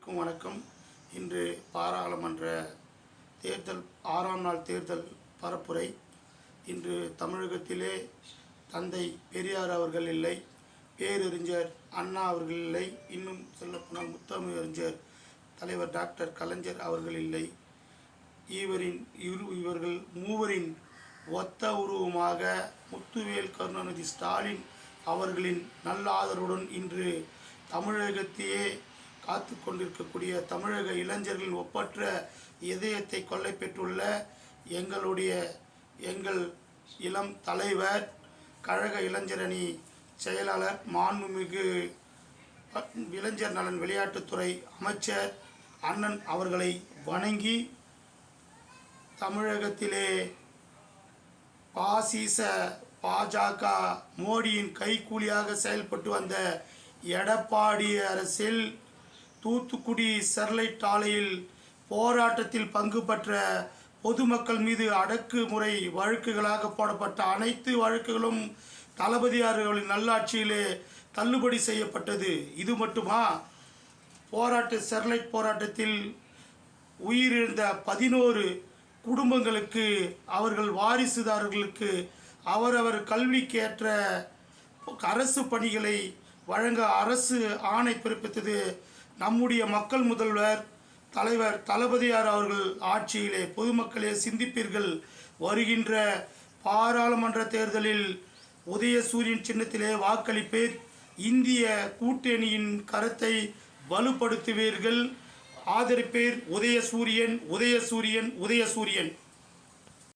அனைவருக்கும் வணக்கம். இன்று பாராளுமன்ற தேர்தல் 6ஆம் நாள் தேர்தல் பரப்புரை. இன்று தமிழகத்திலே தந்தை பெரியார் அவர்கள் இல்லை, பேரறிஞர் அண்ணா அவர்கள் இல்லை, இன்னும் சொல்லப்போனால் முத்தமிழறிஞர் தலைவர் டாக்டர் கலைஞர் அவர்கள் இல்லை. இவர்கள் மூவரின் ஒத்த உருவமாக முத்துவேல் கருணாநிதி ஸ்டாலின் அவர்களின் நல்ல ஆதரவுடன் இன்று தமிழகத்தையே காத்து கொண்டிருக்கக்கூடிய தமிழக இளைஞர்களின் ஒப்பற்ற இதயத்தை கொள்ளை பெற்றுள்ள எங்கள் இளம் தலைவர், கழக இளைஞரணி செயலாளர், மாண்புமிகு இளைஞர் நலன் விளையாட்டுத்துறை அமைச்சர் அண்ணன் அவர்களை வணங்கி, தமிழகத்திலே பாஜக மோடியின் கைக்கூலியாக செயல்பட்டு வந்த எடப்பாடி அரசில் தூத்துக்குடி ஸ்டெர்லைட் ஆலையில் போராட்டத்தில் பங்கு பெற்ற பொதுமக்கள் மீது அடக்குமுறை வழக்குகளாக போடப்பட்ட அனைத்து வழக்குகளும் தளபதியார்களின் நல்லாட்சியிலே தள்ளுபடி செய்யப்பட்டது. இது மட்டுமா, ஸ்டெர்லைட் போராட்டத்தில் உயிரிழந்த 11 குடும்பங்களுக்கு, அவர்கள் வாரிசுதாரர்களுக்கு அவரவர் கல்விக்கேற்ற அரசு பணிகளை வழங்க அரசு ஆணை பிறப்பித்தது நம்முடைய மக்கள் முதல்வர் தலைவர் தளபதியார் அவர்கள் ஆட்சியிலே. பொதுமக்களே சிந்திப்பீர்கள், வருகின்ற பாராளுமன்ற தேர்தலில் உதயசூரியன் சின்னத்திலே வாக்களிப்பீர். இந்திய கூட்டணியின் கருத்தை வலுப்படுத்துவீர்கள், ஆதரிப்பீர். உதயசூரியன், உதயசூரியன், உதயசூரியன்.